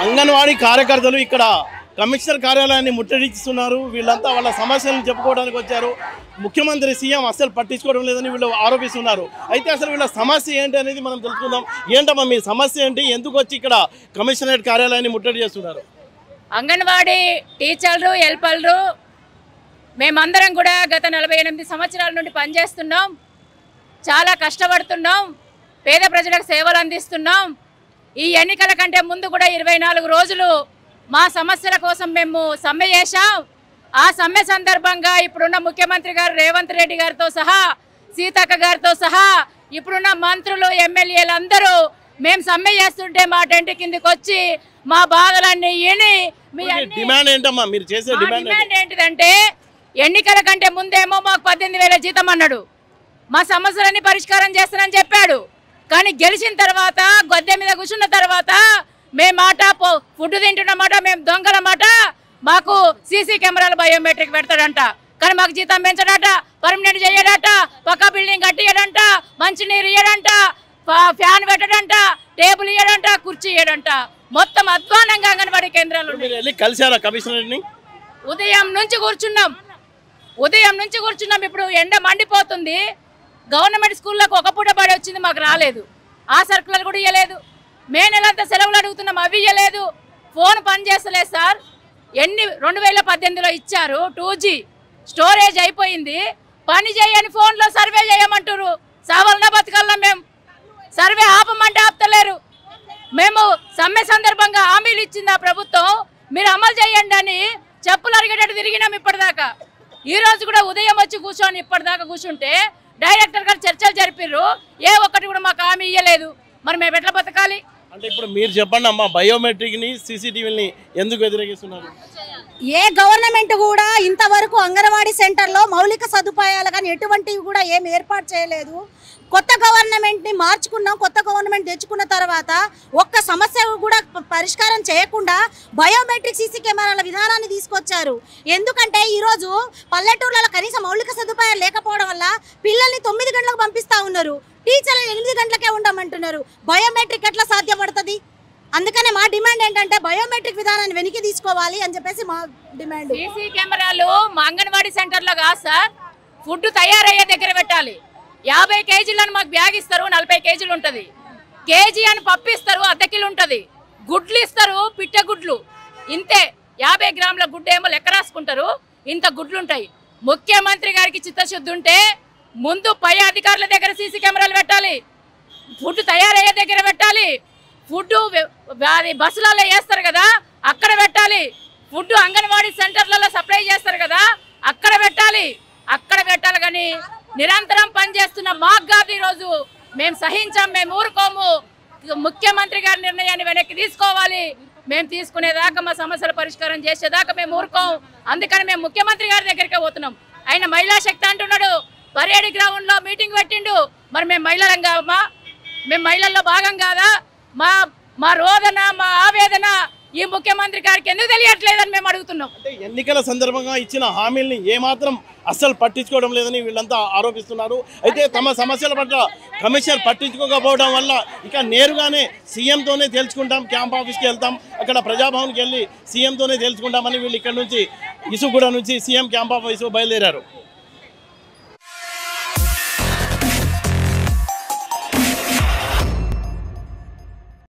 అంగన్వాడీ కార్యకర్తలు ఇక్కడ కమిషనర్ కార్యాలయాన్ని ముట్టడిస్తున్నారు. వీళ్ళంతా వాళ్ళ సమస్యలను చెప్పుకోవడానికి వచ్చారు. ముఖ్యమంత్రి సీఎం అస్సలు పట్టించుకోవడం లేదని వీళ్ళు ఆరోపిస్తున్నారు. అయితే అసలు వీళ్ళ సమస్య ఏంటి అనేది మనం తెలుసుకుందాం. ఏంటమ్మా మీ సమస్య ఏంటి? ఎందుకు వచ్చి ఇక్కడ కమిషనరేట్ కార్యాలయాన్ని ముట్టడి చేస్తున్నారు? అంగన్వాడీ టీచర్లు హెల్పర్లు మేమందరం కూడా గత 48 సంవత్సరాల నుండి పనిచేస్తున్నాం. చాలా కష్టపడుతున్నాం. పేద ప్రజలకు సేవలు అందిస్తున్నాం. ఈ ఎన్నికల కంటే ముందు కూడా 24 రోజులు మా సమస్యల కోసం మేము సమ్మె చేశాం. ఆ సమ్మె సందర్భంగా ఇప్పుడున్న ముఖ్యమంత్రి గారు రేవంత్ రెడ్డి గారితో సహా సీతక్క గారితో సహా ఇప్పుడున్న మంత్రులు ఎమ్మెల్యేలు అందరూ మేము సమ్మె చేస్తుంటే మా టెంట్ కిందకి వచ్చి మా బాధలన్నీ విని మీ డిమాండ్ ఏంటమ్మా? మీరు చేసే డిమాండ్ ఏంటిదంటే ఎన్నికల కంటే ముందేమో మాకు 18,000 జీతం అన్నాడు. మా సమస్యలన్నీ పరిష్కారం చేస్తానని చెప్పాడు. కానీ గెలిచిన తర్వాత గద్దె మీద కూర్చున్న తర్వాత మేము మాట ఫుడ్ తింటున్నమాట, మేము దొంగలమాట, మాకు సీసీ కెమెరాలు బయోమెట్రిక్ పెడతాడంట. కానీ మాకు జీతం పెంచడట, పర్మనెంట్ చేయడట, పక్క బిల్డింగ్ కట్టియడంట, మంచినీరు ఇయ్యడంట, ఫ్యాన్ పెట్టడంట, టేబుల్ ఇయ్యడంట, కుర్చీ ఇయ్యడంట. మొత్తం అధ్వానంగా అంగన్వాడీ కేంద్రాలు కలిసారా కమిషనర్ని? ఉదయం నుంచి కూర్చున్నాం. ఇప్పుడు ఎండ మండిపోతుంది. గవర్నమెంట్ స్కూళ్ళకు ఒక పూట పడి వచ్చింది, మాకు రాలేదు. ఆ సర్కులర్ కూడా ఇవ్వలేదు. మే నెలంతా సెలవులు అడుగుతున్నాం, అవి ఇవ్వలేదు. ఫోన్ పని చేస్తలేదు సార్. 2018లో ఇచ్చారు 2G స్టోరేజ్ అయిపోయింది. పని చేయని ఫోన్లో సర్వే చేయమంటారు. సావలన బతకాలన్నా మేము సర్వే ఆపమంటే ఆపుతలేరు. మేము సమ్మె సందర్భంగా హామీలు ఇచ్చింది ఆ ప్రభుత్వం, మీరు అమలు చేయండి అని చెప్పులు అరిగేటట్టు తిరిగినాం ఇప్పటిదాకా. ఈ రోజు కూడా ఉదయం వచ్చి కూర్చొని ఇప్పటిదాకా కూర్చుంటే డైరెక్టర్ గారు చర్చలు జరిపిర్రు. ఏ ఒక్కటి కూడా మాకు హామీ ఇవ్వలేదు. మరి మేము ఎట్లా బతకాలి? అంటే ఇప్పుడు మీరు చెప్పండి అమ్మా, బయోమెట్రిక్ని సీసీటీవీని ఎందుకు వ్యతిరేకిస్తున్నారు? ఏ గవర్నమెంట్ కూడా ఇంతవరకు అంగన్వాడీ సెంటర్లో మౌలిక సదుపాయాలు కానీ ఎటువంటివి కూడా ఏం ఏర్పాటు చేయలేదు. కొత్త గవర్నమెంట్ని మార్చుకున్నాం. కొత్త గవర్నమెంట్ తెచ్చుకున్న తర్వాత ఒక్క సమస్య కూడా పరిష్కారం చేయకుండా బయోమెట్రిక్ సీసీ కెమెరాల విధానాన్ని తీసుకొచ్చారు. ఎందుకంటే ఈరోజు పల్లెటూర్లలో కనీసం మౌలిక సదుపాయాలు లేకపోవడం వల్ల పిల్లల్ని 9 గంటలకు పంపిస్తూ ఉన్నారు. టీచర్లు 8 గంటలకే ఉండమంటున్నారు. బయోమెట్రిక్ ఎట్లా సాధ్యపడుతుంది? అందుకనే మా డిమాండ్ ఏంటంటే బయోమెట్రిక్ విధానాన్ని వెనక్కి తీసుకోవాలి అని చెప్పేసి మా డిమాండ్. సీసీ కెమెరాలు మా అంగన్వాడీ సెంటర్లో కాదు సార్, ఫుడ్ తయారయ్యే దగ్గర పెట్టాలి. 50 కేజీలను మాకు బ్యాగ్ ఇస్తారు, 40 కేజీలు ఉంటుంది. కేజీ అని పప్పు ఇస్తారు, అర్ధ కిలో ఉంటుంది. గుడ్లు ఇస్తారు, పిట్ట గుడ్లు ఇంతే. 50 గ్రాముల గుడ్డు ఏమో లెక్క రాసుకుంటారు, ఇంత గుడ్లు ఉంటాయి. ముఖ్యమంత్రి గారికి చిత్తశుద్ధి ఉంటే ముందు పై అధికారుల దగ్గర సీసీ కెమెరాలు పెట్టాలి, ఫుడ్ తయారయ్యే దగ్గర పెట్టాలి, ఫుడ్ బస్సులలో వేస్తారు కదా అక్కడ పెట్టాలి, ఫుడ్ అంగన్వాడీ సెంటర్లలో సప్లై చేస్తారు కదా అక్కడ పెట్టాలి కానీ నిరంతరం పనిచేస్తున్న మాకు కాదు. ఈరోజు మేము సహించాం, మేము ఊరుకోము. ముఖ్యమంత్రి గారి నిర్ణయాన్ని వెనక్కి తీసుకోవాలి. మేము తీసుకునేదాకా మా సమస్యల పరిష్కారం చేసేదాకా మేము ఊరుకోము. అందుకని మేము ముఖ్యమంత్రి గారి దగ్గరికి పోతున్నాం. ఆయన మహిళా శక్తి అంటున్నాడు, పరేడ్ గ్రౌండ్లో మీటింగ్ పెట్టిండు. మరి మేము మహిళలం కావమ్మా? మేము మహిళల్లో భాగం కాదా? మా రోదన, మా ఆవేదన ఈ ముఖ్యమంత్రి గారికి ఎందుకు తెలియట్లేదని మేము అడుగుతున్నాం. అంటే ఎన్నికల సందర్భంగా ఇచ్చిన హామీల్ని ఏమాత్రం అస్సలు పట్టించుకోవడం లేదని వీళ్ళంతా ఆరోపిస్తున్నారు. అయితే తమ సమస్యల పట్ల కమిషనర్ పట్టించుకోకపోవడం వల్ల ఇక నేరుగానే సీఎంతోనే తేల్చుకుంటాం, క్యాంప్ ఆఫీస్కి వెళ్తాం, అక్కడ ప్రజాభవన్కి వెళ్ళి సీఎంతోనే తేల్చుకుంటామని వీళ్ళు ఇక్కడ నుంచి ఇసుగూడ నుంచి సీఎం క్యాంప్ ఆఫీసు బయలుదేరారు.